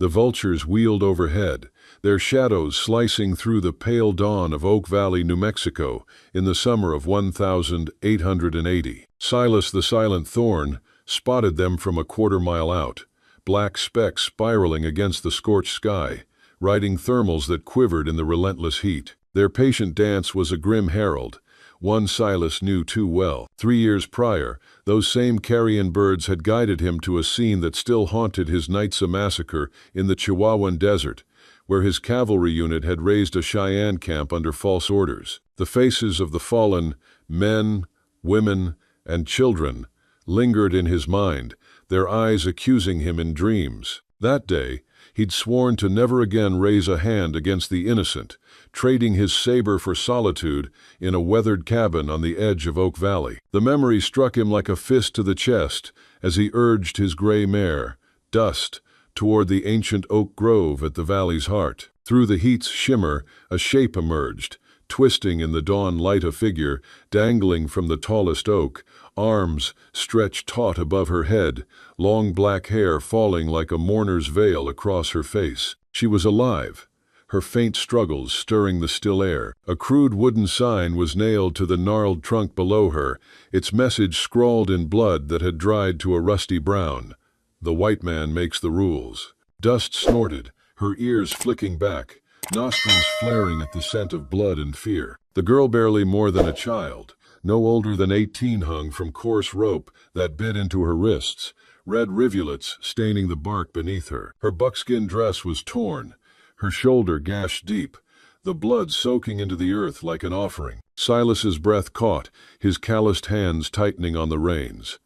The vultures wheeled overhead, their shadows slicing through the pale dawn of Oak Valley, New Mexico, in the summer of 1880. Silas the Silent Thorn spotted them from a quarter-mile out, black specks spiraling against the scorched sky, riding thermals that quivered in the relentless heat. Their patient dance was a grim herald, one Silas knew too well. 3 years prior, those same carrion birds had guided him to a scene that still haunted his nights, a massacre in the Chihuahuan desert, where his cavalry unit had raised a Cheyenne camp under false orders. The faces of the fallen, men, women, and children, lingered in his mind, their eyes accusing him in dreams. That day, he'd sworn to never again raise a hand against the innocent, trading his saber for solitude in a weathered cabin on the edge of Oak Valley. The memory struck him like a fist to the chest as he urged his gray mare, Dust, toward the ancient oak grove at the valley's heart. Through the heat's shimmer, a shape emerged, twisting in the dawn light, a figure dangling from the tallest oak, arms stretched taut above her head, long black hair falling like a mourner's veil across her face. She was alive, her faint struggles stirring the still air. A crude wooden sign was nailed to the gnarled trunk below her, its message scrawled in blood that had dried to a rusty brown. "The white man makes the rules." Dust snorted, her ears flicking back, nostrils flaring at the scent of blood and fear. The girl, barely more than a child, no older than 18, hung from coarse rope that bit into her wrists, red rivulets staining the bark beneath her. Her buckskin dress was torn, her shoulder gashed deep, the blood soaking into the earth like an offering. Silas's breath caught, his calloused hands tightening on the reins.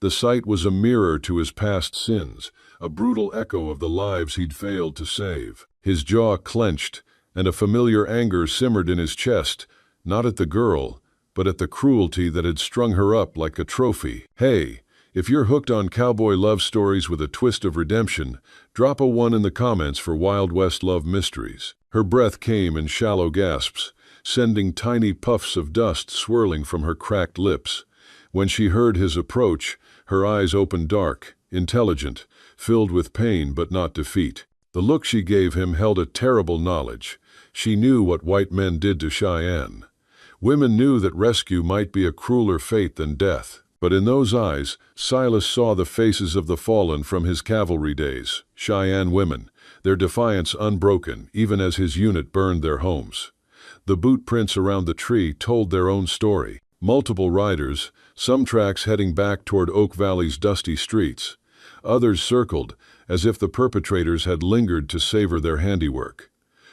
The sight was a mirror to his past sins, a brutal echo of the lives he'd failed to save. His jaw clenched, and a familiar anger simmered in his chest, not at the girl, but at the cruelty that had strung her up like a trophy. Hey, if you're hooked on cowboy love stories with a twist of redemption, drop a 1 in the comments for Wild West love mysteries. Her breath came in shallow gasps, sending tiny puffs of dust swirling from her cracked lips. When she heard his approach, her eyes opened dark, intelligent, filled with pain but not defeat. The look she gave him held a terrible knowledge. She knew what white men did to Cheyenne. Women knew that rescue might be a crueler fate than death. But in those eyes, Silas saw the faces of the fallen from his cavalry days, Cheyenne women, their defiance unbroken even as his unit burned their homes. The boot prints around the tree told their own story. Multiple riders, some tracks heading back toward Oak Valley's dusty streets. Others circled, as if the perpetrators had lingered to savor their handiwork.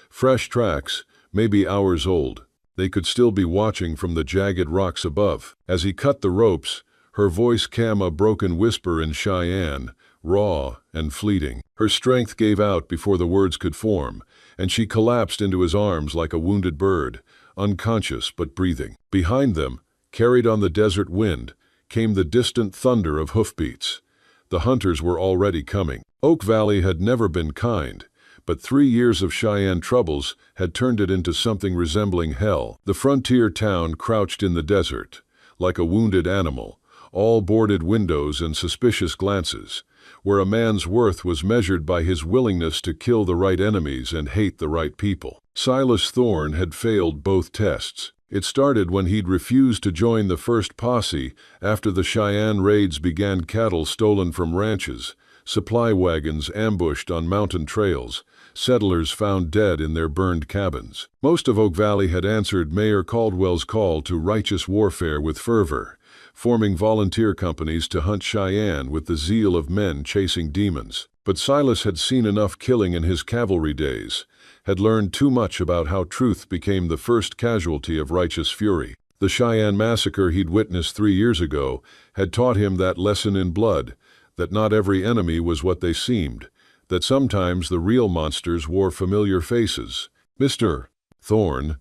Fresh tracks, maybe hours old. They could still be watching from the jagged rocks above. As he cut the ropes, her voice came a broken whisper in Cheyenne, raw and fleeting. Her strength gave out before the words could form, and she collapsed into his arms like a wounded bird, unconscious but breathing. Behind them, carried on the desert wind, came the distant thunder of hoofbeats. The hunters were already coming. Oak Valley had never been kind, but 3 years of Cheyenne troubles had turned it into something resembling hell. The frontier town crouched in the desert, like a wounded animal, all boarded windows and suspicious glances, where a man's worth was measured by his willingness to kill the right enemies and hate the right people. Silas Thorne had failed both tests. It started when he'd refused to join the first posse after the Cheyenne raids began. Cattle stolen from ranches, supply wagons ambushed on mountain trails, settlers found dead in their burned cabins. Most of Oak Valley had answered Mayor Caldwell's call to righteous warfare with fervor, forming volunteer companies to hunt Cheyenne with the zeal of men chasing demons. But Silas had seen enough killing in his cavalry days, had learned too much about how truth became the first casualty of righteous fury. The Cheyenne massacre he'd witnessed 3 years ago had taught him that lesson in blood, that not every enemy was what they seemed, that sometimes the real monsters wore familiar faces. "Mr. Thorne,"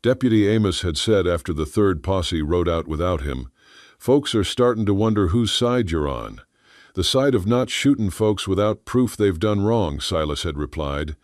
Deputy Amos had said after the third posse rode out without him, "folks are starting to wonder whose side you're on." "The side of not shooting folks without proof they've done wrong," Silas had replied,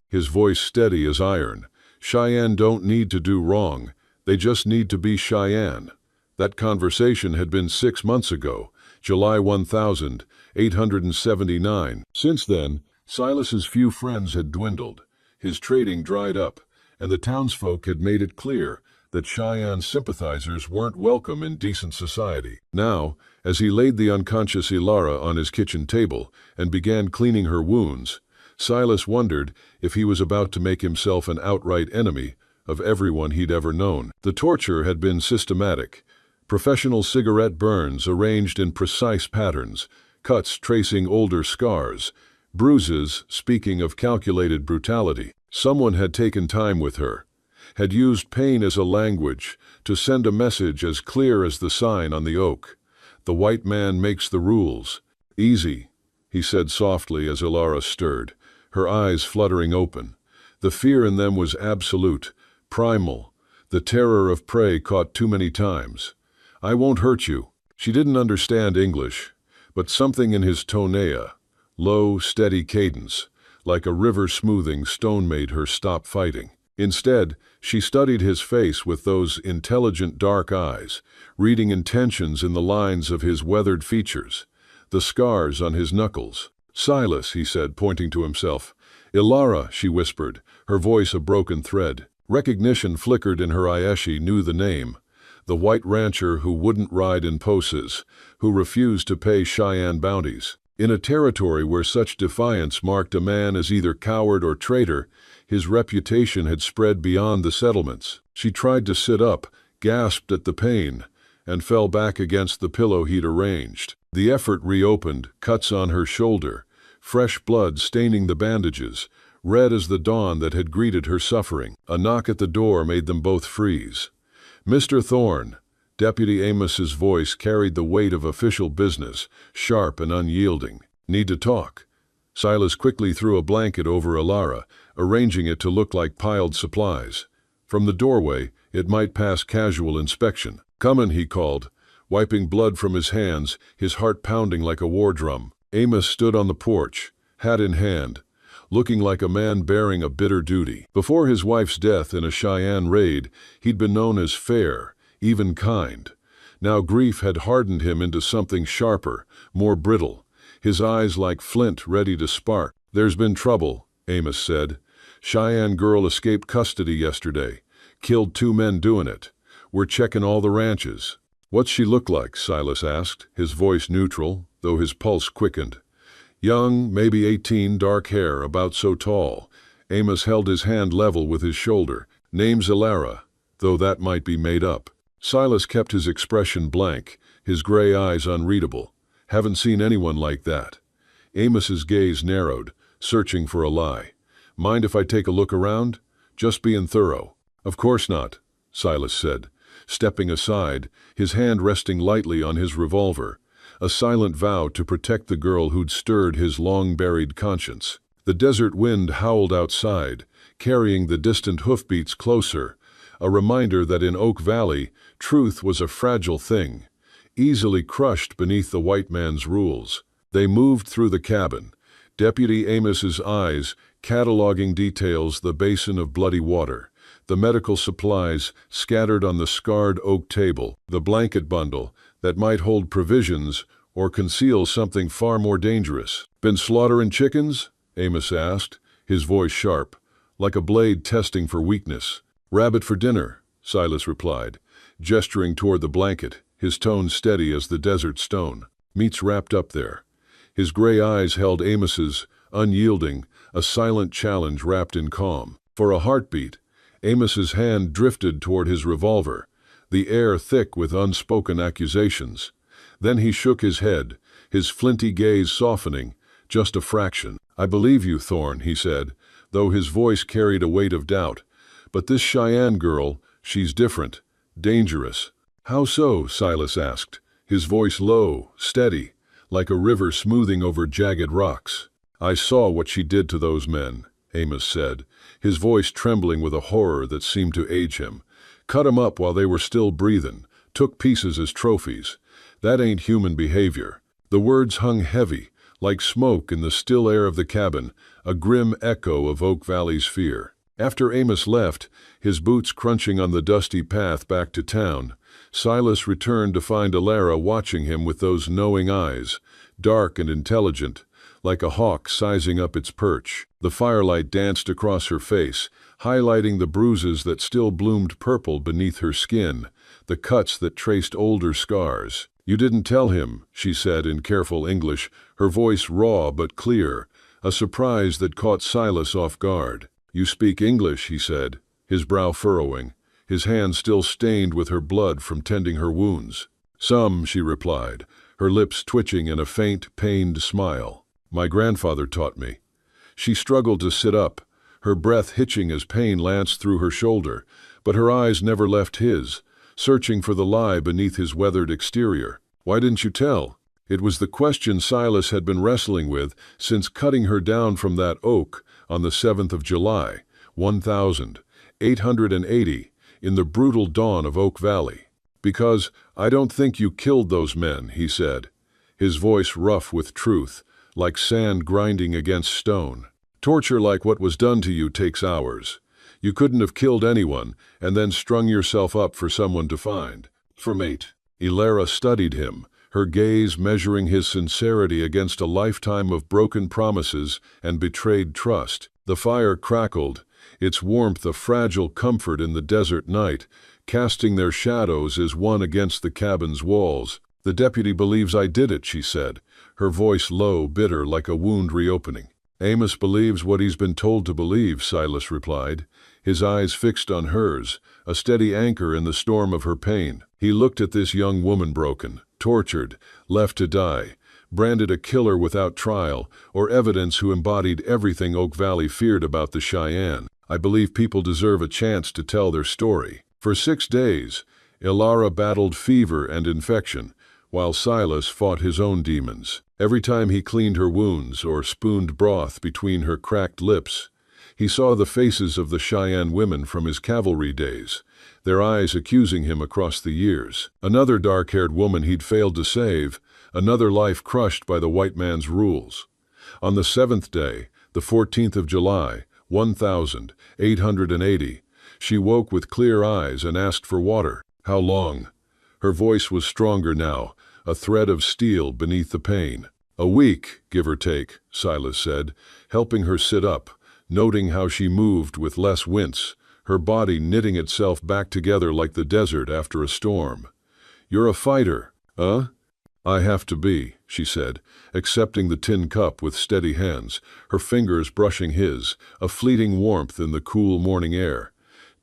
his voice steady as iron. "Cheyenne don't need to do wrong, they just need to be Cheyenne." That conversation had been 6 months ago, July 1879. Since then, Silas's few friends had dwindled, his trading dried up, and the townsfolk had made it clear that Cheyenne sympathizers weren't welcome in decent society. Now, as he laid the unconscious Ilara on his kitchen table and began cleaning her wounds, Silas wondered if he was about to make himself an outright enemy of everyone he'd ever known. The torture had been systematic. Professional cigarette burns arranged in precise patterns, cuts tracing older scars, bruises speaking of calculated brutality. Someone had taken time with her, had used pain as a language to send a message as clear as the sign on the oak. The white man makes the rules. Easy, he said softly as Ilara stirred, her eyes fluttering open. The fear in them was absolute, primal, the terror of prey caught too many times. I won't hurt you. She didn't understand English, but something in his tonea, low, steady cadence, like a river smoothing stone, made her stop fighting. Instead, she studied his face with those intelligent dark eyes, reading intentions in the lines of his weathered features, the scars on his knuckles. Silas, he said, pointing to himself. Ilara, she whispered, her voice a broken thread. Recognition flickered in her eyes. She knew the name. The white rancher who wouldn't ride in poses, who refused to pay Cheyenne bounties. In a territory where such defiance marked a man as either coward or traitor, his reputation had spread beyond the settlements. She tried to sit up, gasped at the pain, and fell back against the pillow he'd arranged. The effort reopened, cuts on her shoulder, fresh blood staining the bandages, red as the dawn that had greeted her suffering. A knock at the door made them both freeze. Mr. Thorne. Deputy Amos's voice carried the weight of official business, sharp and unyielding. Need to talk. Silas quickly threw a blanket over Ilara, arranging it to look like piled supplies. From the doorway, it might pass casual inspection. "Comin'," he called, wiping blood from his hands, his heart pounding like a war drum. Amos stood on the porch, hat in hand, looking like a man bearing a bitter duty. Before his wife's death in a Cheyenne raid, he'd been known as fair, even kind. Now grief had hardened him into something sharper, more brittle, his eyes like flint ready to spark. "There's been trouble," Amos said. "Cheyenne girl escaped custody yesterday. Killed 2 men doing it. We're checking all the ranches." "What's she look like?" Silas asked, his voice neutral, though his pulse quickened. "Young, maybe 18, dark hair, about so tall." Amos held his hand level with his shoulder. "Name's Ilara, though that might be made up." Silas kept his expression blank, his gray eyes unreadable. "Haven't seen anyone like that." Amos's gaze narrowed, searching for a lie. "Mind if I take a look around? Just being thorough." "Of course not," Silas said, stepping aside, his hand resting lightly on his revolver, a silent vow to protect the girl who'd stirred his long-buried conscience. The desert wind howled outside, carrying the distant hoofbeats closer, a reminder that in Oak Valley, truth was a fragile thing, easily crushed beneath the white man's rules. They moved through the cabin, Deputy Amos's eyes cataloging details: the basin of bloody water, the medical supplies scattered on the scarred oak table, the blanket bundle that might hold provisions or conceal something far more dangerous. "Been slaughtering chickens?" Amos asked, his voice sharp, like a blade testing for weakness. "Rabbit for dinner," Silas replied, gesturing toward the blanket, his tone steady as the desert stone. "Meat's wrapped up there." His gray eyes held Amos's, unyielding, a silent challenge wrapped in calm. For a heartbeat, Amos's hand drifted toward his revolver, the air thick with unspoken accusations. Then he shook his head, his flinty gaze softening, just a fraction. "I believe you, Thorne," he said, though his voice carried a weight of doubt. "But this Cheyenne girl, she's different, dangerous." "How so?" Silas asked, his voice low, steady, like a river smoothing over jagged rocks. "I saw what she did to those men," Amos said, his voice trembling with a horror that seemed to age him. "Cut 'em up while they were still breathing, took pieces as trophies. That ain't human behavior." The words hung heavy, like smoke in the still air of the cabin, a grim echo of Oak Valley's fear. After Amos left, his boots crunching on the dusty path back to town, Silas returned to find Ilara watching him with those knowing eyes, dark and intelligent, like a hawk sizing up its perch. The firelight danced across her face, highlighting the bruises that still bloomed purple beneath her skin, the cuts that traced older scars. "You didn't tell him," she said in careful English, her voice raw but clear, a surprise that caught Silas off guard. "You speak English," he said, his brow furrowing, his hands still stained with her blood from tending her wounds. "Some," she replied, her lips twitching in a faint, pained smile. "My grandfather taught me." She struggled to sit up, her breath hitching as pain lanced through her shoulder, but her eyes never left his, searching for the lie beneath his weathered exterior. "Why didn't you tell?" It was the question Silas had been wrestling with since cutting her down from that oak on the 7th of July, 1880, in the brutal dawn of Oak Valley. "Because I don't think you killed those men," he said, his voice rough with truth, like sand grinding against stone. "Torture like what was done to you takes hours. You couldn't have killed anyone and then strung yourself up for someone to find. For mate." Ilara studied him, her gaze measuring his sincerity against a lifetime of broken promises and betrayed trust. The fire crackled, its warmth a fragile comfort in the desert night, casting their shadows as one against the cabin's walls. "The deputy believes I did it," she said, her voice low, bitter, like a wound reopening. "Amos believes what he's been told to believe," Silas replied, his eyes fixed on hers, a steady anchor in the storm of her pain. He looked at this young woman broken, tortured, left to die, branded a killer without trial or evidence who embodied everything Oak Valley feared about the Cheyenne. "I believe people deserve a chance to tell their story." For 6 days, Ilara battled fever and infection, while Silas fought his own demons. Every time he cleaned her wounds or spooned broth between her cracked lips, he saw the faces of the Cheyenne women from his cavalry days, their eyes accusing him across the years. Another dark-haired woman he'd failed to save, another life crushed by the white man's rules. On the 7th day, the 14th of July, 1880, she woke with clear eyes and asked for water. "How long?" Her voice was stronger now, a thread of steel beneath the pain. "A week, give or take," Silas said, helping her sit up, noting how she moved with less wince, her body knitting itself back together like the desert after a storm. "You're a fighter, huh?" "I have to be," she said, accepting the tin cup with steady hands, her fingers brushing his, a fleeting warmth in the cool morning air.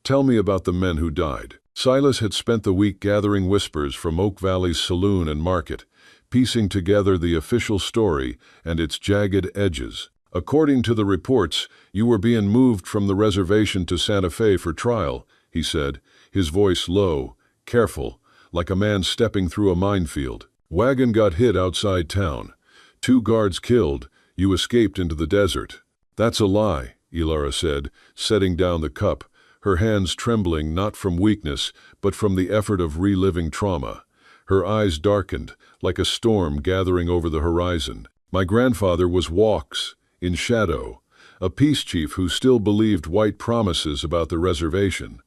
"Tell me about the men who died." Silas had spent the week gathering whispers from Oak Valley's saloon and market, piecing together the official story and its jagged edges. "According to the reports, you were being moved from the reservation to Santa Fe for trial," he said, his voice low, careful, like a man stepping through a minefield. "Wagon got hit outside town. 2 guards killed. You escaped into the desert." "That's a lie," Ilara said, setting down the cup, her hands trembling not from weakness, but from the effort of reliving trauma. Her eyes darkened, like a storm gathering over the horizon. "My grandfather was Walks, in shadow, a peace chief who still believed white promises about the reservation."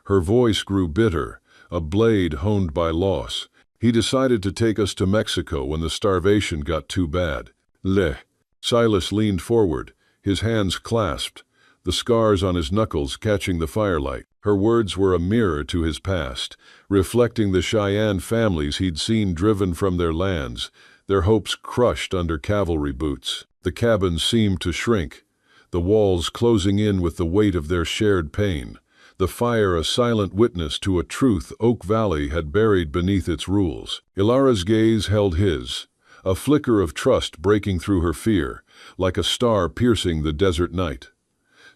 Her voice grew bitter, a blade honed by loss. "He decided to take us to Mexico when the starvation got too bad." "Leh." Silas leaned forward, his hands clasped, the scars on his knuckles catching the firelight. Her words were a mirror to his past, reflecting the Cheyenne families he'd seen driven from their lands, their hopes crushed under cavalry boots. The cabin seemed to shrink, the walls closing in with the weight of their shared pain, the fire a silent witness to a truth Oak Valley had buried beneath its rules. Ilara's gaze held his, a flicker of trust breaking through her fear, like a star piercing the desert night.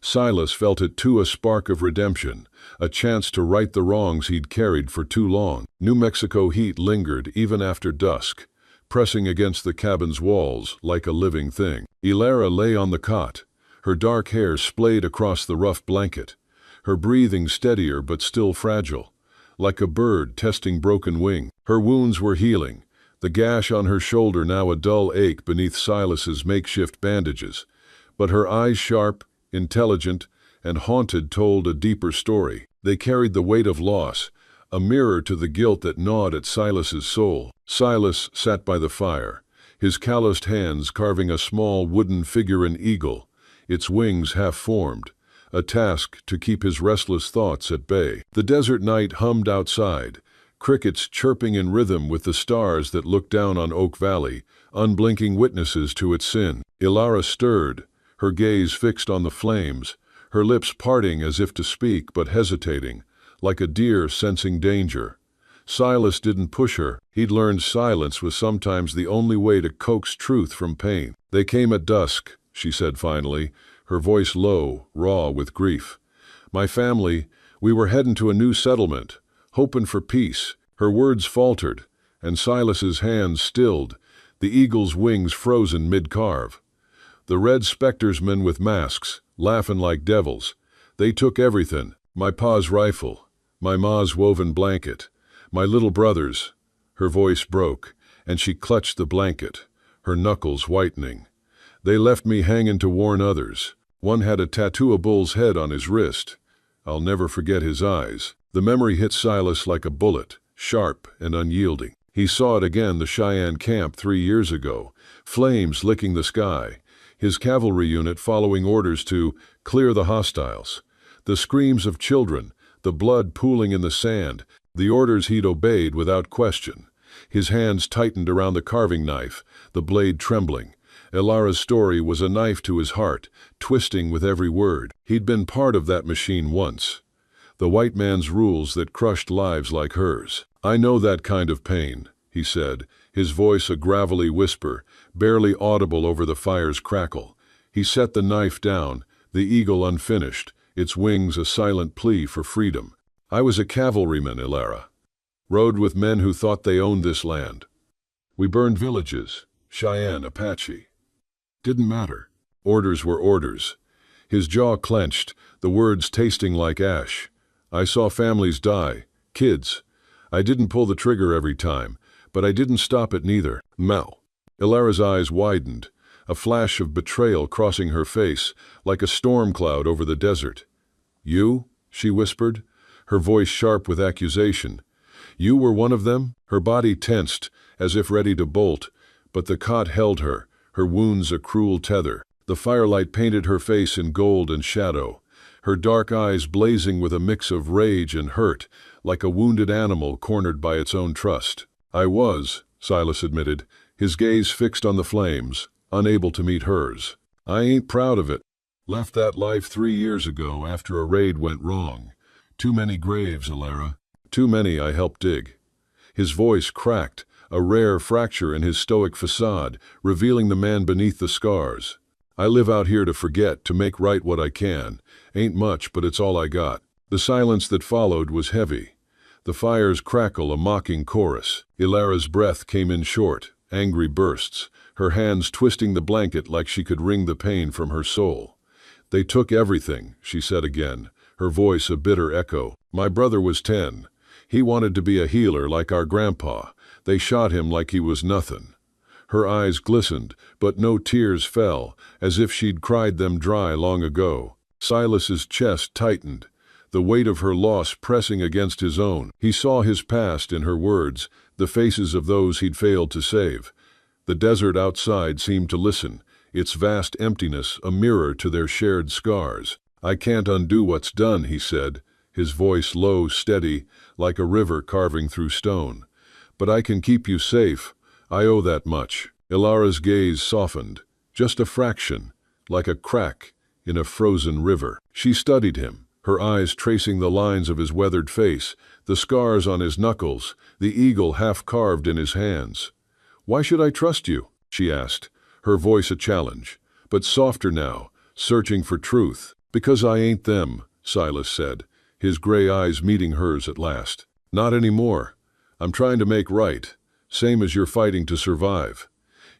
Silas felt it too, a spark of redemption, a chance to right the wrongs he'd carried for too long. New Mexico heat lingered even after dusk, pressing against the cabin's walls like a living thing. Ilara lay on the cot, her dark hair splayed across the rough blanket, her breathing steadier but still fragile, like a bird testing broken wing. Her wounds were healing, the gash on her shoulder now a dull ache beneath Silas's makeshift bandages, but her eyes sharp, intelligent, and haunted told a deeper story. They carried the weight of loss, a mirror to the guilt that gnawed at Silas's soul. Silas sat by the fire, his calloused hands carving a small wooden figure an eagle, its wings half-formed, a task to keep his restless thoughts at bay. The desert night hummed outside, crickets chirping in rhythm with the stars that looked down on Oak Valley, unblinking witnesses to its sin. Ilara stirred, her gaze fixed on the flames, her lips parting as if to speak but hesitating, like a deer sensing danger. Silas didn't push her. He'd learned silence was sometimes the only way to coax truth from pain. "They came at dusk," she said finally, her voice low, raw with grief. "My family, we were heading to a new settlement, hoping for peace." Her words faltered, and Silas's hands stilled, the eagle's wings frozen mid-carve. "The red specters men with masks, laughing like devils. They took everything, my pa's rifle, my ma's woven blanket, my little brother's." Her voice broke, and she clutched the blanket, her knuckles whitening. "They left me hanging to warn others. One had a tattoo of a bull's head on his wrist. I'll never forget his eyes." The memory hit Silas like a bullet, sharp and unyielding. He saw it again, the Cheyenne camp 3 years ago, flames licking the sky, his cavalry unit following orders to clear the hostiles. The screams of children, the blood pooling in the sand, the orders he'd obeyed without question. His hands tightened around the carving knife, the blade trembling. Ilara's story was a knife to his heart, twisting with every word. He'd been part of that machine once. The white man's rules that crushed lives like hers. "I know that kind of pain," he said, his voice a gravelly whisper, barely audible over the fire's crackle. He set the knife down, the eagle unfinished, its wings a silent plea for freedom. "I was a cavalryman, Ilara. Rode with men who thought they owned this land. We burned villages, Cheyenne, Apache. Didn't matter. Orders were orders." His jaw clenched, the words tasting like ash. "I saw families die, kids. I didn't pull the trigger every time, but I didn't stop it neither." Mal. Ilara's eyes widened, a flash of betrayal crossing her face, like a storm cloud over the desert. "You?" she whispered, her voice sharp with accusation. "You were one of them?" Her body tensed, as if ready to bolt, but the cot held her, her wounds a cruel tether. The firelight painted her face in gold and shadow, her dark eyes blazing with a mix of rage and hurt, like a wounded animal cornered by its own trust. "I was," Silas admitted, his gaze fixed on the flames, unable to meet hers. "I ain't proud of it. Left that life 3 years ago after a raid went wrong. Too many graves, Ilara. Too many I helped dig." His voice cracked, a rare fracture in his stoic facade, revealing the man beneath the scars. "I live out here to forget, to make right what I can. Ain't much, but it's all I got." The silence that followed was heavy. The fire's crackle a mocking chorus. Ilara's breath came in short, angry bursts, her hands twisting the blanket like she could wring the pain from her soul. "They took everything," she said again, her voice a bitter echo. "My brother was 10. He wanted to be a healer like our grandpa. They shot him like he was nothing." Her eyes glistened, but no tears fell, as if she'd cried them dry long ago. Silas's chest tightened, the weight of her loss pressing against his own. He saw his past in her words, the faces of those he'd failed to save. The desert outside seemed to listen, its vast emptiness a mirror to their shared scars. "I can't undo what's done," he said, his voice low, steady, like a river carving through stone. "But I can keep you safe. I owe that much." Ilara's gaze softened, just a fraction, like a crack in a frozen river. She studied him, her eyes tracing the lines of his weathered face, the scars on his knuckles, the eagle half-carved in his hands. "Why should I trust you?" she asked, her voice a challenge, but softer now, searching for truth. "Because I ain't them," Silas said, his gray eyes meeting hers at last. "Not anymore. I'm trying to make right, same as you're fighting to survive."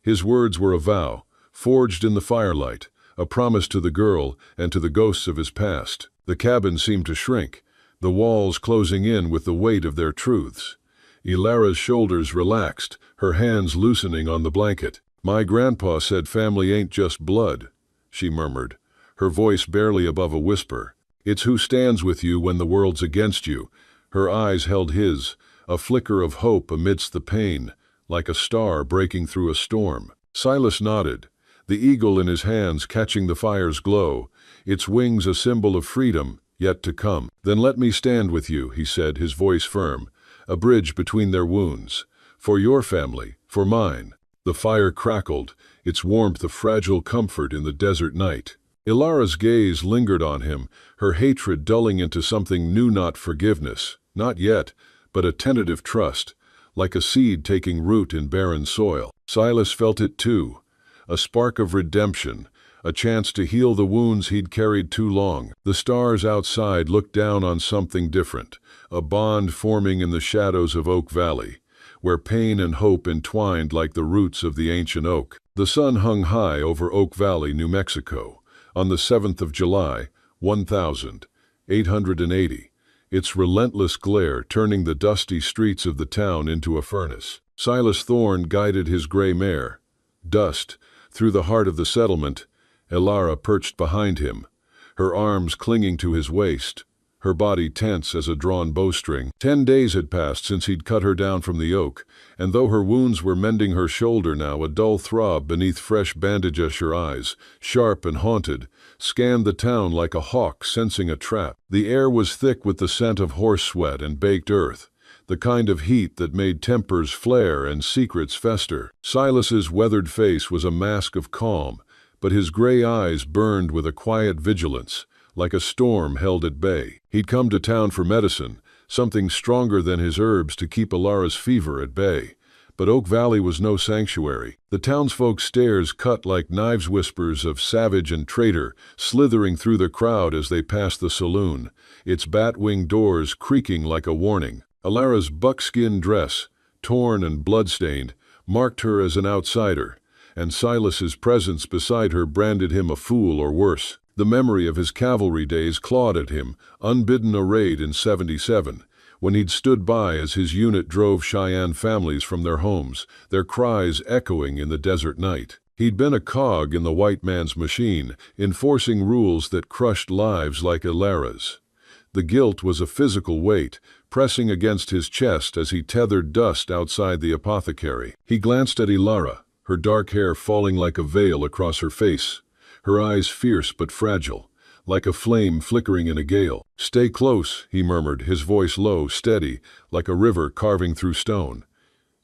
His words were a vow, forged in the firelight, a promise to the girl and to the ghosts of his past. The cabin seemed to shrink, the walls closing in with the weight of their truths. Ilara's shoulders relaxed, her hands loosening on the blanket. "My grandpa said family ain't just blood," she murmured, her voice barely above a whisper. "It's who stands with you when the world's against you." Her eyes held his, a flicker of hope amidst the pain, like a star breaking through a storm. Silas nodded, the eagle in his hands catching the fire's glow, its wings a symbol of freedom yet to come. "Then let me stand with you," he said, his voice firm, a bridge between their wounds. "For your family, for mine." The fire crackled, its warmth a fragile comfort in the desert night. Ilara's gaze lingered on him, her hatred dulling into something new, not forgiveness, not yet, but a tentative trust, like a seed taking root in barren soil. Silas felt it too, a spark of redemption, a chance to heal the wounds he'd carried too long. The stars outside looked down on something different, a bond forming in the shadows of Oak Valley, where pain and hope entwined like the roots of the ancient oak. The sun hung high over Oak Valley, New Mexico, on the 7th of July, 1880, its relentless glare turning the dusty streets of the town into a furnace. Silas Thorne guided his gray mare, Dust, through the heart of the settlement. Ilara perched behind him, her arms clinging to his waist, her body tense as a drawn bowstring. 10 days had passed since he'd cut her down from the oak, and though her wounds were mending her shoulder now, a dull throb beneath fresh bandages. Her eyes, sharp and haunted, scanned the town like a hawk sensing a trap. The air was thick with the scent of horse sweat and baked earth, the kind of heat that made tempers flare and secrets fester. Silas's weathered face was a mask of calm, but his gray eyes burned with a quiet vigilance, like a storm held at bay. He'd come to town for medicine, something stronger than his herbs to keep Ilara's fever at bay. But Oak Valley was no sanctuary. The townsfolk's stares cut like knives, whispers of savage and traitor slithering through the crowd as they passed the saloon, its bat-winged doors creaking like a warning. Ilara's buckskin dress, torn and blood-stained, marked her as an outsider, and Silas's presence beside her branded him a fool or worse. The memory of his cavalry days clawed at him, unbidden a raid in 77, when he'd stood by as his unit drove Cheyenne families from their homes, their cries echoing in the desert night. He'd been a cog in the white man's machine, enforcing rules that crushed lives like Ilara's. The guilt was a physical weight, pressing against his chest as he tethered Dust outside the apothecary. He glanced at Ilara, her dark hair falling like a veil across her face, her eyes fierce but fragile, like a flame flickering in a gale. "Stay close," he murmured, his voice low, steady, like a river carving through stone.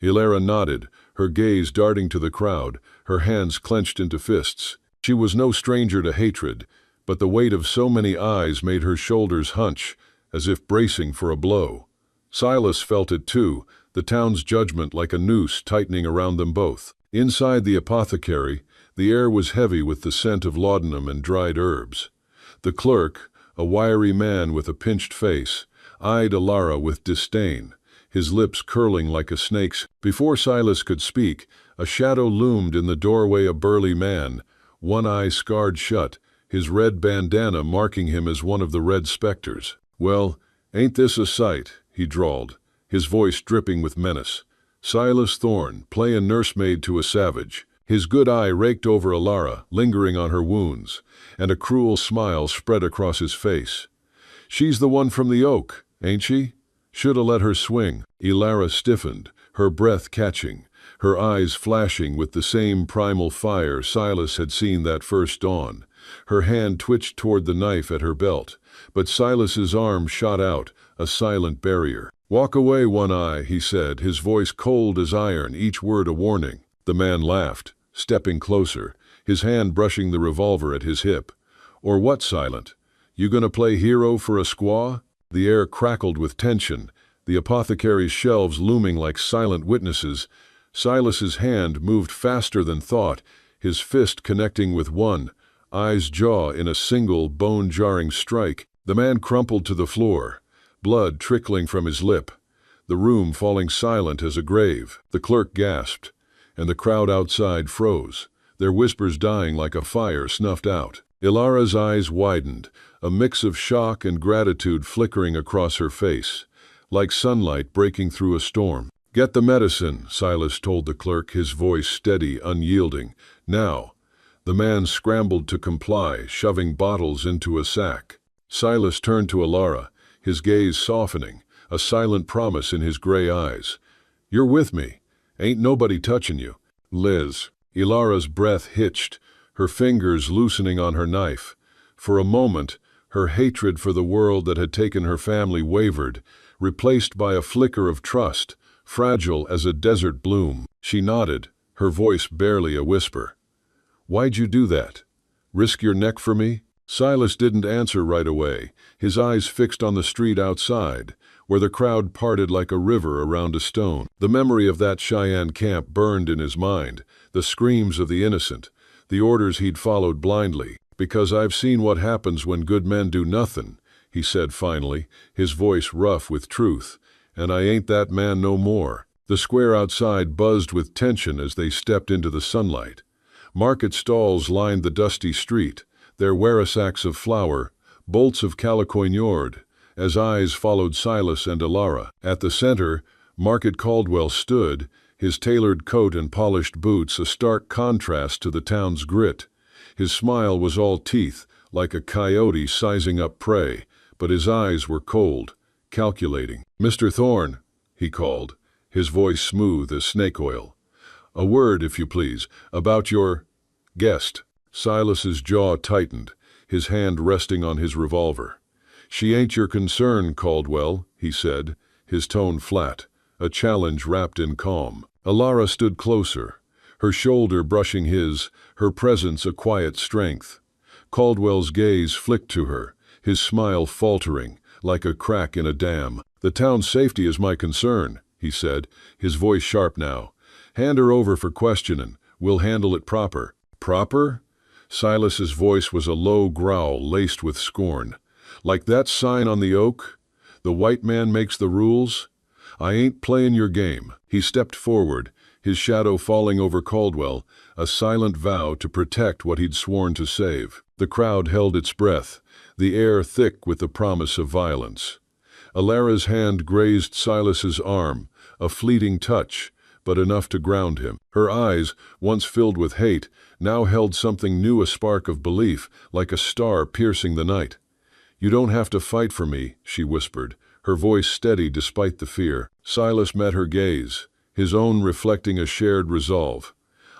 Ilara nodded, her gaze darting to the crowd, her hands clenched into fists. She was no stranger to hatred, but the weight of so many eyes made her shoulders hunch, as if bracing for a blow. Silas felt it too, the town's judgment like a noose tightening around them both. Inside the apothecary, the air was heavy with the scent of laudanum and dried herbs. The clerk, a wiry man with a pinched face, eyed Ilara with disdain, his lips curling like a snake's. Before Silas could speak, a shadow loomed in the doorway, a burly man, one eye scarred shut, his red bandana marking him as one of the Red Specters. "Well, ain't this a sight?" he drawled, his voice dripping with menace. Silas Thorne, playing nursemaid to a savage. His good eye raked over Ilara, lingering on her wounds, and a cruel smile spread across his face. "She's the one from the oak, ain't she? Shoulda let her swing." Ilara stiffened, her breath catching, her eyes flashing with the same primal fire Silas had seen that first dawn. Her hand twitched toward the knife at her belt, but Silas's arm shot out, a silent barrier. "Walk away, One Eye," he said, his voice cold as iron, each word a warning. The man laughed, stepping closer, his hand brushing the revolver at his hip. "Or what, Silent? You gonna play hero for a squaw?" The air crackled with tension, the apothecary's shelves looming like silent witnesses. Silas's hand moved faster than thought, his fist connecting with one eye's jaw in a single bone-jarring strike. The man crumpled to the floor, blood trickling from his lip, the room falling silent as a grave. The clerk gasped, and the crowd outside froze, their whispers dying like a fire snuffed out. Ilara's eyes widened, a mix of shock and gratitude flickering across her face, like sunlight breaking through a storm. "Get the medicine," Silas told the clerk, his voice steady, unyielding. "Now." The man scrambled to comply, shoving bottles into a sack. Silas turned to Ilara, his gaze softening, a silent promise in his gray eyes. "You're with me, Ain't nobody touching you. Liz. Ilara's breath hitched, her fingers loosening on her knife. For a moment, her hatred for the world that had taken her family wavered, replaced by a flicker of trust, fragile as a desert bloom. She nodded, her voice barely a whisper. Why'd you do that? Risk your neck for me? Silas didn't answer right away, his eyes fixed on the street outside, where the crowd parted like a river around a stone. The memory of that Cheyenne camp burned in his mind, the screams of the innocent, the orders he'd followed blindly. Because I've seen what happens when good men do nothing, he said finally, his voice rough with truth, and I ain't that man no more. The square outside buzzed with tension as they stepped into the sunlight. Market stalls lined the dusty street, their ware-sacks of flour, bolts of calicoignord, as eyes followed Silas and Ilara. At the center, Market Caldwell stood, his tailored coat and polished boots a stark contrast to the town's grit. His smile was all teeth, like a coyote sizing up prey, but his eyes were cold, calculating. "Mr. Thorne," he called, his voice smooth as snake oil. "A word, if you please, about your guest." Silas's jaw tightened, his hand resting on his revolver. "She ain't your concern, Caldwell," he said, his tone flat, a challenge wrapped in calm. Ilara stood closer, her shoulder brushing his, her presence a quiet strength. Caldwell's gaze flicked to her, his smile faltering, like a crack in a dam. "The town's safety is my concern," he said, his voice sharp now. "Hand her over for questioning. We'll handle it proper." "Proper?" Silas's voice was a low growl laced with scorn. "Like that sign on the oak? The white man makes the rules? I ain't playing your game." He stepped forward, his shadow falling over Caldwell, a silent vow to protect what he'd sworn to save. The crowd held its breath, the air thick with the promise of violence. Ilara's hand grazed Silas's arm, a fleeting touch, but enough to ground him. Her eyes, once filled with hate, now held something new, a spark of belief, like a star piercing the night. "You don't have to fight for me," she whispered, her voice steady despite the fear. Silas met her gaze, his own reflecting a shared resolve.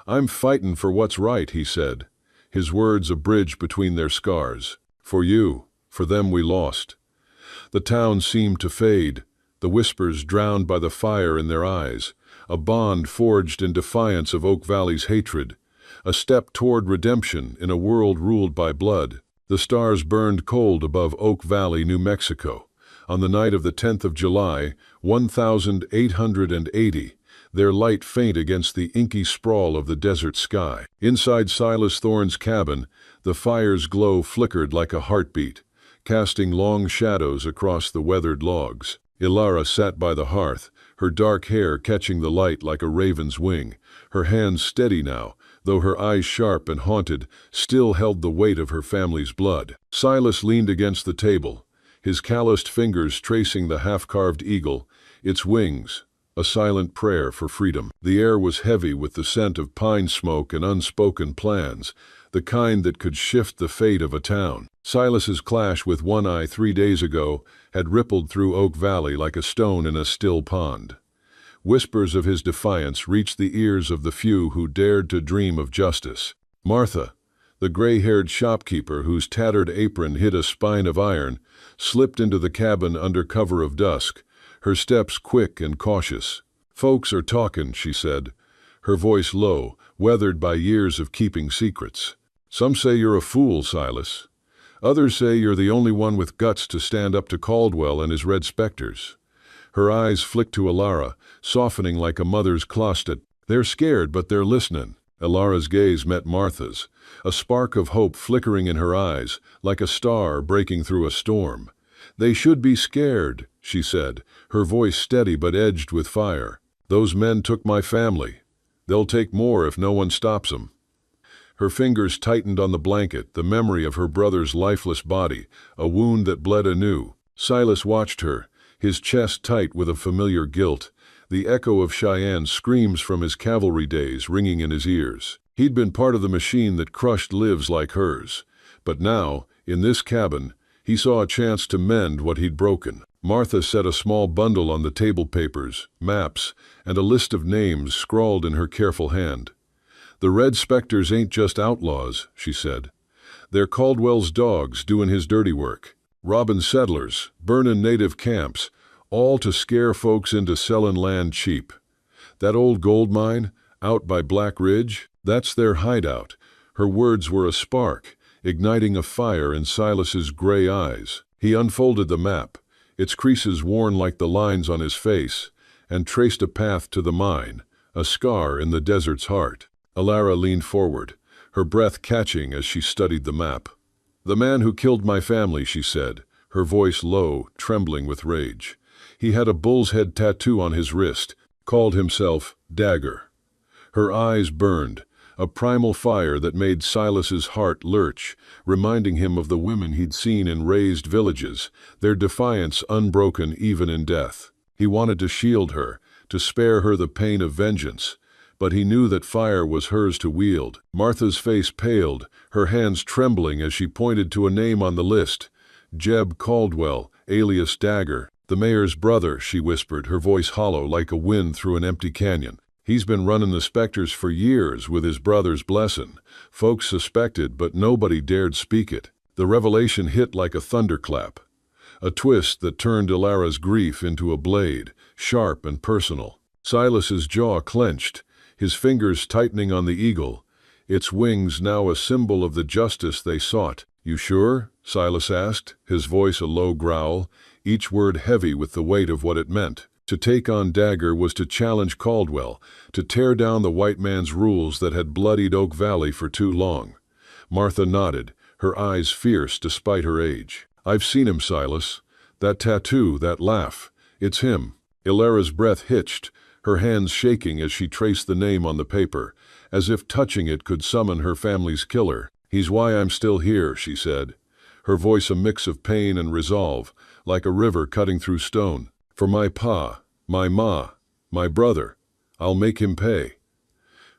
"I'm fightin' for what's right," he said, his words a bridge between their scars. "For you, for them we lost." The town seemed to fade, the whispers drowned by the fire in their eyes, a bond forged in defiance of Oak Valley's hatred, a step toward redemption in a world ruled by blood. The stars burned cold above Oak Valley, New Mexico. On the night of the 10th of July, 1880, their light faint against the inky sprawl of the desert sky. Inside Silas Thorne's cabin, the fire's glow flickered like a heartbeat, casting long shadows across the weathered logs. Ilara sat by the hearth, her dark hair catching the light like a raven's wing, her hands steady now, though her eyes sharp and haunted, still held the weight of her family's blood. Silas leaned against the table, his calloused fingers tracing the half-carved eagle, its wings, a silent prayer for freedom. The air was heavy with the scent of pine smoke and unspoken plans, the kind that could shift the fate of a town. Silas's clash with One Eye 3 days ago had rippled through Oak Valley like a stone in a still pond. Whispers of his defiance reached the ears of the few who dared to dream of justice. Martha, the gray-haired shopkeeper whose tattered apron hid a spine of iron, slipped into the cabin under cover of dusk, her steps quick and cautious. "Folks are talking," she said, her voice low, weathered by years of keeping secrets. "Some say you're a fool, Silas. Others say you're the only one with guts to stand up to Caldwell and his red specters." Her eyes flicked to Ilara, softening like a mother's closet. "They're scared, but they're listening." Ilara's gaze met Martha's, a spark of hope flickering in her eyes, like a star breaking through a storm. "They should be scared," she said, her voice steady but edged with fire. "Those men took my family. They'll take more if no one stops them." Her fingers tightened on the blanket, the memory of her brother's lifeless body, a wound that bled anew. Silas watched her, his chest tight with a familiar guilt, the echo of Cheyenne's screams from his cavalry days ringing in his ears. He'd been part of the machine that crushed lives like hers. But now, in this cabin, he saw a chance to mend what he'd broken. Martha set a small bundle on the table, papers, maps, and a list of names scrawled in her careful hand. "The Red Spectres ain't just outlaws," she said. "They're Caldwell's dogs doing his dirty work. Robbing settlers, burning native camps, all to scare folks into selling land cheap. That old gold mine, out by Black Ridge, that's their hideout." Her words were a spark, igniting a fire in Silas's gray eyes. He unfolded the map, its creases worn like the lines on his face, and traced a path to the mine, a scar in the desert's heart. Alara leaned forward, her breath catching as she studied the map. "The man who killed my family," she said, her voice low, trembling with rage. "He had a bull's head tattoo on his wrist, called himself Dagger." Her eyes burned, a primal fire that made Silas's heart lurch, reminding him of the women he'd seen in razed villages, their defiance unbroken even in death. He wanted to shield her, to spare her the pain of vengeance, but he knew that fire was hers to wield. Martha's face paled, her hands trembling as she pointed to a name on the list. "Jeb Caldwell, alias Dagger. The mayor's brother," she whispered, her voice hollow like a wind through an empty canyon. "He's been running the Spectres for years with his brother's blessing. Folks suspected, but nobody dared speak it." The revelation hit like a thunderclap, a twist that turned Alara's grief into a blade, sharp and personal. Silas's jaw clenched, his fingers tightening on the eagle, its wings now a symbol of the justice they sought. "You sure?" Silas asked, his voice a low growl, each word heavy with the weight of what it meant. To take on Dagger was to challenge Caldwell, to tear down the white man's rules that had bloodied Oak Valley for too long. Martha nodded, her eyes fierce despite her age. "I've seen him, Silas. That tattoo, that laugh. It's him." Alara's breath hitched, her hands shaking as she traced the name on the paper, as if touching it could summon her family's killer. "He's why I'm still here," she said, her voice a mix of pain and resolve, like a river cutting through stone. "For my pa, my ma, my brother, I'll make him pay."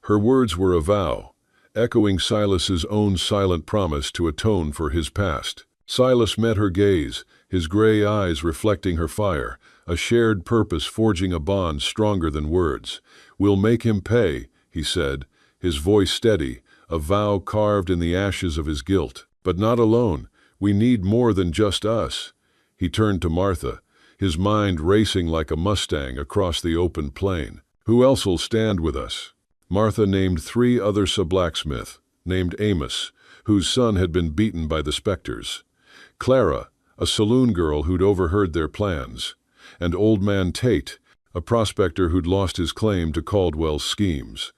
Her words were a vow, echoing Silas's own silent promise to atone for his past. Silas met her gaze, his gray eyes reflecting her fire, a shared purpose forging a bond stronger than words. "We'll make him pay," he said, his voice steady, a vow carved in the ashes of his guilt. "But not alone. We need more than just us." He turned to Martha, his mind racing like a Mustang across the open plain. "Who else'll stand with us?" Martha named 3 others, a blacksmith, named Amos, whose son had been beaten by the Spectres, Clara, a saloon girl who'd overheard their plans, and Old Man Tate, a prospector who'd lost his claim to Caldwell's schemes.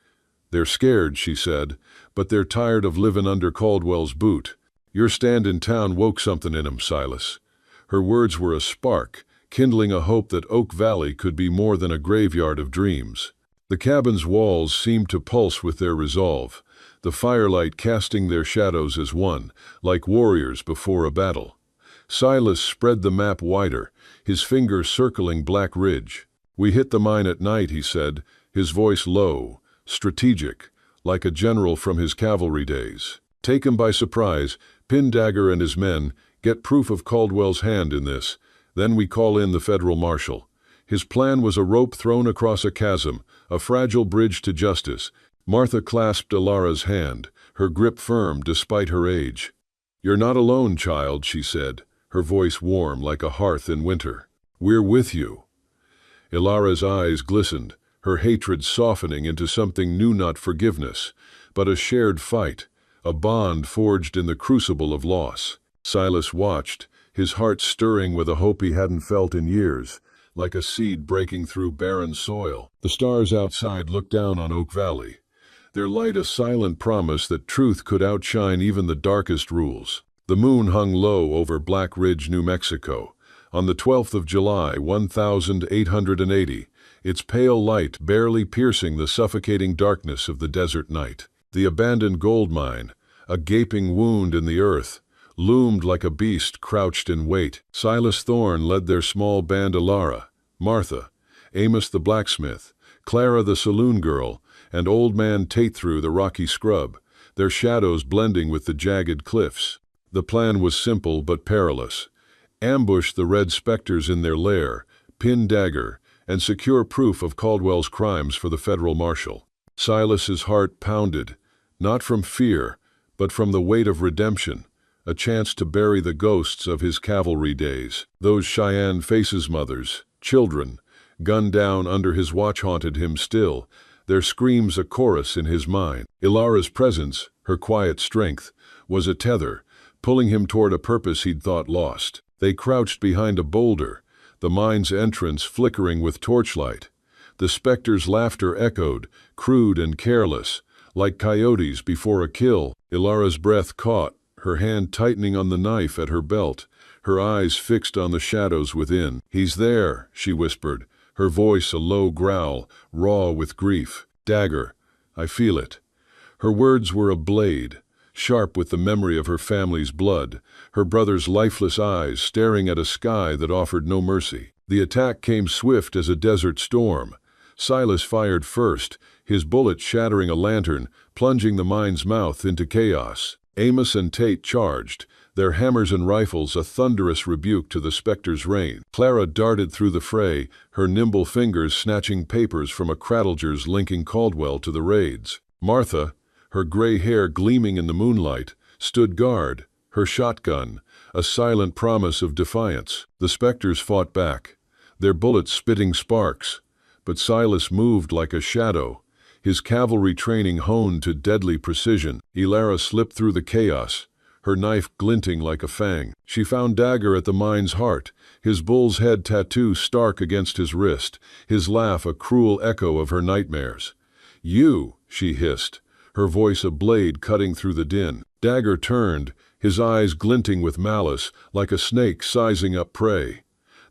"They're scared," she said, "but they're tired of living under Caldwell's boot. Your stand in town woke something in 'em, Silas." Her words were a spark, kindling a hope that Oak Valley could be more than a graveyard of dreams. The cabin's walls seemed to pulse with their resolve, the firelight casting their shadows as one, like warriors before a battle. Silas spread the map wider, his finger circling Black Ridge. "We hit the mine at night," he said, his voice low, strategic, like a general from his cavalry days. "Take him by surprise, pin Dagger and his men, get proof of Caldwell's hand in this. Then we call in the federal marshal." His plan was a rope thrown across a chasm, a fragile bridge to justice. Martha clasped Alara's hand, her grip firm despite her age. "You're not alone, child," she said, her voice warm like a hearth in winter. "We're with you." Alara's eyes glistened, her hatred softening into something new, not forgiveness, but a shared fight, a bond forged in the crucible of loss. Silas watched, his heart stirring with a hope he hadn't felt in years, like a seed breaking through barren soil. The stars outside looked down on Oak Valley, their light a silent promise that truth could outshine even the darkest rules. The moon hung low over Black Ridge, New Mexico, on the 12th of July, 1880, its pale light barely piercing the suffocating darkness of the desert night. The abandoned gold mine, a gaping wound in the earth, loomed like a beast crouched in wait. Silas Thorne led their small band. Alara, Martha, Amos the blacksmith, Clara the saloon girl, and Old Man Tate through the rocky scrub, their shadows blending with the jagged cliffs. The plan was simple but perilous. ambush the red specters in their lair, pin Dagger, and secure proof of Caldwell's crimes for the federal marshal. Silas's heart pounded, not from fear, but from the weight of redemption, a chance to bury the ghosts of his cavalry days. Those Cheyenne Faces mothers, children, gunned down under his watch haunted him still, their screams a chorus in his mind. Ilara's presence, her quiet strength, was a tether, pulling him toward a purpose he'd thought lost. They crouched behind a boulder, the mine's entrance flickering with torchlight. The specter's laughter echoed, crude and careless, like coyotes before a kill. Ilara's breath caught, her hand tightening on the knife at her belt, her eyes fixed on the shadows within. "He's there," she whispered, her voice a low growl, raw with grief. "Dagger, I feel it." Her words were a blade, sharp with the memory of her family's blood, her brother's lifeless eyes staring at a sky that offered no mercy. The attack came swift as a desert storm. Silas fired first, his bullet shattering a lantern, plunging the mine's mouth into chaos. Amos and Tate charged, their hammers and rifles a thunderous rebuke to the specter's reign. Clara darted through the fray, her nimble fingers snatching papers from a cradlegers linking Caldwell to the raids. Martha, her gray hair gleaming in the moonlight, stood guard, her shotgun, a silent promise of defiance. The specters fought back, their bullets spitting sparks, but Silas moved like a shadow, his cavalry training honed to deadly precision. Ilara slipped through the chaos, her knife glinting like a fang. She found Dagger at the mine's heart, his bull's head tattoo stark against his wrist, his laugh a cruel echo of her nightmares. "You," she hissed, her voice a blade cutting through the din. Dagger turned, his eyes glinting with malice, like a snake sizing up prey.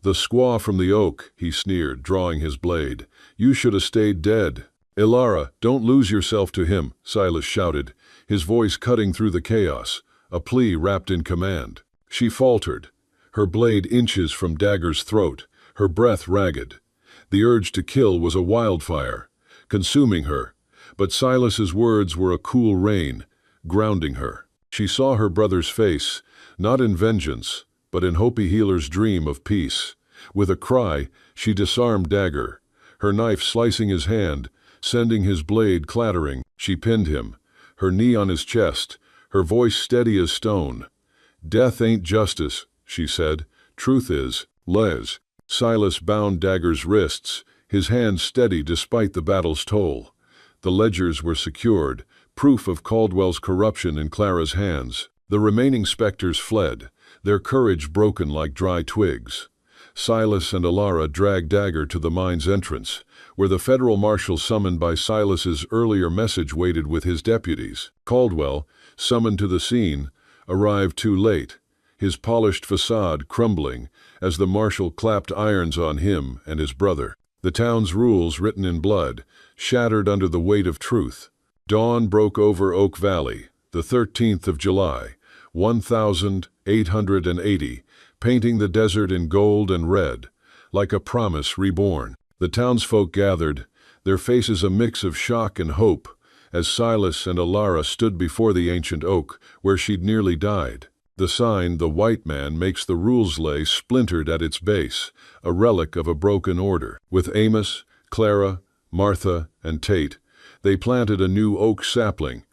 "The squaw from the oak," he sneered, drawing his blade. "You should have stayed dead." "Ilara, don't lose yourself to him," Silas shouted, his voice cutting through the chaos, a plea wrapped in command. She faltered, her blade inches from Dagger's throat, her breath ragged. The urge to kill was a wildfire, consuming her, but Silas's words were a cool rain, grounding her. She saw her brother's face, not in vengeance, but in Hopi Healer's dream of peace. With a cry, she disarmed Dagger, her knife slicing his hand, sending his blade clattering. She pinned him, her knee on his chest, her voice steady as stone. "Death ain't justice," she said. "Truth is." "Les." Silas bound Dagger's wrists, his hand steady despite the battle's toll. The ledgers were secured, proof of Caldwell's corruption in Clara's hands. The remaining specters fled, their courage broken like dry twigs. Silas and Ilara dragged Dagger to the mine's entrance, where the federal marshal summoned by Silas's earlier message waited with his deputies. Caldwell, summoned to the scene, arrived too late, his polished facade crumbling as the marshal clapped irons on him and his brother. The town's rules, written in blood, shattered under the weight of truth. Dawn broke over Oak Valley, the 13th of July, 1880, painting the desert in gold and red, like a promise reborn. The townsfolk gathered, their faces a mix of shock and hope, as Silas and Ilara stood before the ancient oak, where she'd nearly died. The sign, "The White Man Makes the Rules," lay splintered at its base, a relic of a broken order. With Amos, Clara, Martha, and Tate, they planted a new oak sapling,